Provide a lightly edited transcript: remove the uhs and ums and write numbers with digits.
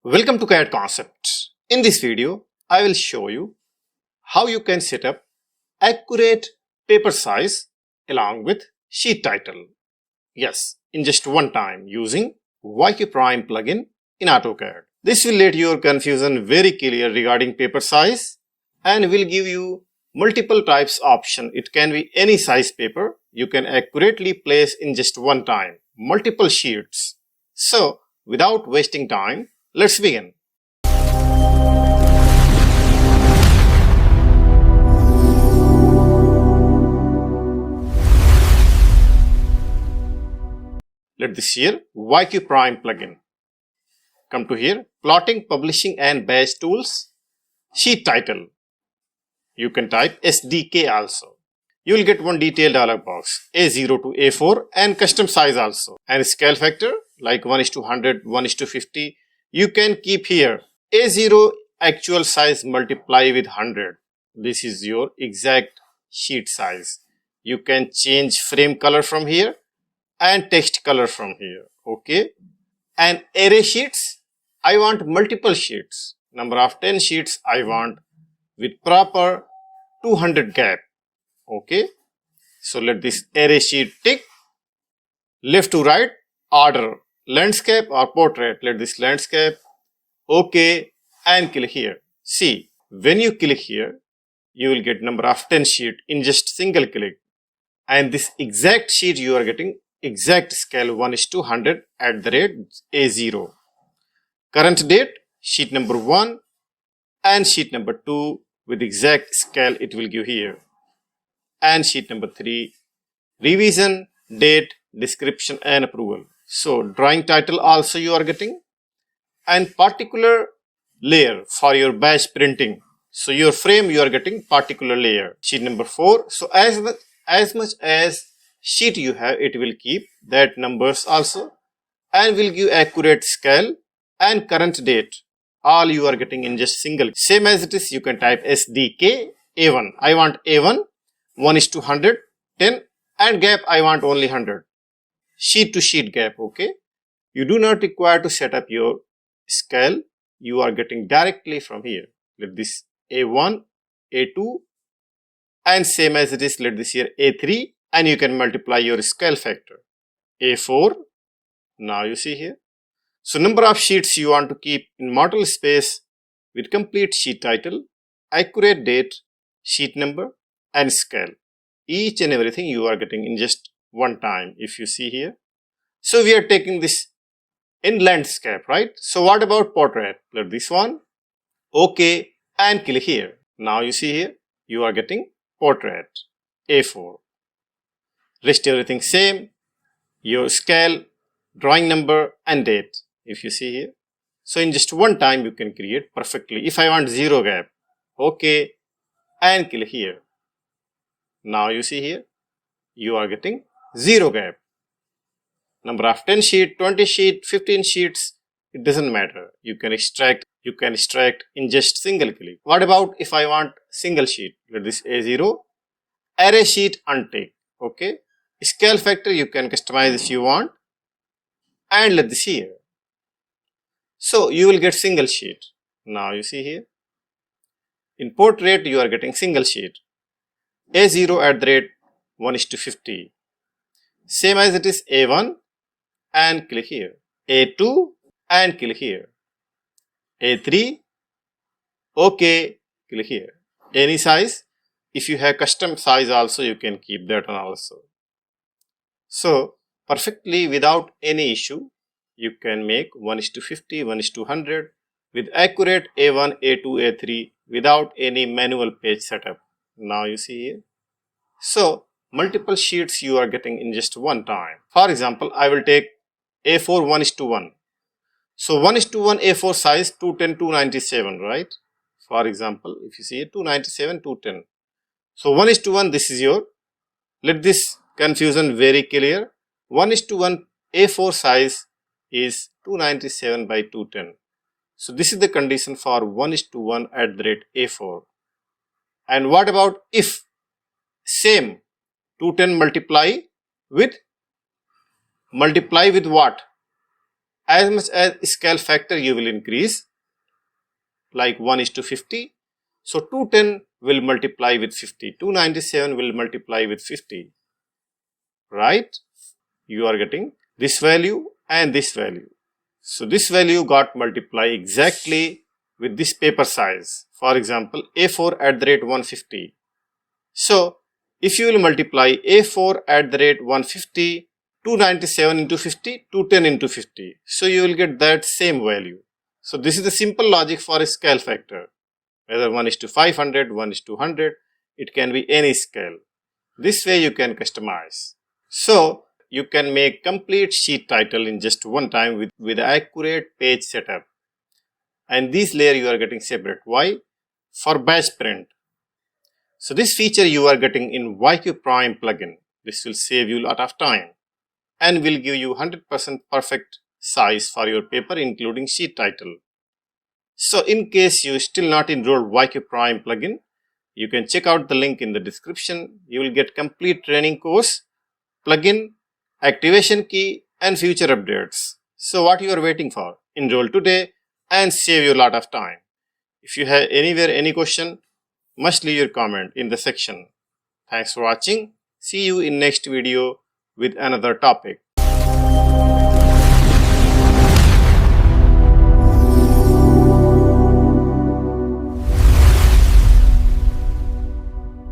Welcome to CAD Concepts. In this video, I will show you how you can set up accurate paper size along with sheet title. Yes, in just one time using YQPRIME plugin in AutoCAD. This will let your confusion very clear regarding paper size and will give you multiple types option. It can be any size paper. You can accurately place in just one time multiple sheets. So, without wasting time, let's begin. Let this here YQPRIME plugin. Come to here, plotting, publishing and batch tools, sheet title. You can type SDK also. You will get one detail dialog box, A0 to A4 and custom size also. And scale factor like 1:100, 1:50. You can keep here A0 actual size multiply with 100. This is your exact sheet size. You can change frame color from here and text color from here. Okay. And array sheets, I want multiple sheets. Number of 10 sheets I want with proper 200 gap. Okay. So let this array sheet tick. Left to right, order. Landscape or portrait, let this landscape, okay, and click here. See, when you click here, you will get number of 10 sheet in just single click. And this exact sheet you are getting exact scale 1:100 at the rate A0. Current date, sheet number 1 and sheet number 2 with exact scale it will give here. And sheet number 3, revision, date, description and approval. So drawing title also you are getting and particular layer for your batch printing. So your frame you are getting particular layer. Sheet number 4. So as much as sheet you have, it will keep that numbers also and will give accurate scale and current date. All you are getting in just single. Same as it is, you can type SDK A1. I want A1 1:100, 10 and gap I want only 100. Sheet to sheet gap, okay. You do not require to set up your scale. You are getting directly from here. Let this A1, A2 and same as it is, let this here A3 and you can multiply your scale factor. A4, now you see here. So number of sheets you want to keep in model space with complete sheet title, accurate date, sheet number and scale. Each and everything you are getting in just one time if you see here. So we are taking this in landscape, right? So what about portrait? Let this one, okay, and click here. Now you see here, you are getting portrait, A4. Rest everything same, your scale, drawing number and date if you see here. So in just one time you can create perfectly. If I want 0 gap, okay, and click here. Now you see here, you are getting 0 gap. Number of 10 sheet, 20 sheet, 15 sheets, it doesn't matter. You can extract in just single click. What about if I want single sheet? Let this A0, array sheet untick, okay. Scale factor you can customize if you want and let this here. So you will get single sheet. Now you see here. In portrait you are getting single sheet. A0 at the rate 1:50. Same as it is A1 and click here. A2 and click here. A3, okay, click here. Any size. If you have custom size also you can keep that one also. So perfectly without any issue you can make 1:50, 1:100 with accurate A1, A2, A3 without any manual page setup. Now you see here. So multiple sheets you are getting in just one time. For example, I will take A4 1:1. So 1:1 A4 size 210, 297, right? For example, if you see it 297, 210. So 1:1 this is your, let this confusion very clear. 1:1 A4 size is 297 by 210. So this is the condition for 1:1 at the rate A4. And what about if same 210 multiply with what? as much as scale factor you will increase, like 1:50. So 210 will multiply with 50, 297 will multiply with 50, right? You are getting this value and this value. So this value got multiplied exactly with this paper size. For example, A4 at the rate 150. So if you will multiply A4 at the rate 150, 297 into 50, 210 into 50. So you will get that same value. So this is the simple logic for a scale factor. Whether 1:500, 1:100, it can be any scale. This way you can customize. So you can make complete sheet title in just one time with accurate page setup. And this layer you are getting separate. Why? For batch print. So this feature you are getting in YQPRIME plugin. This will save you a lot of time and will give you 100% perfect size for your paper, including sheet title. So in case you still not enrolled YQPRIME plugin, you can check out the link in the description. You will get complete training course, plugin, activation key and future updates. So what you are waiting for? Enroll today and save you a lot of time. If you have any question, must leave your comment in the section. Thanks for watching. See you in next video with another topic.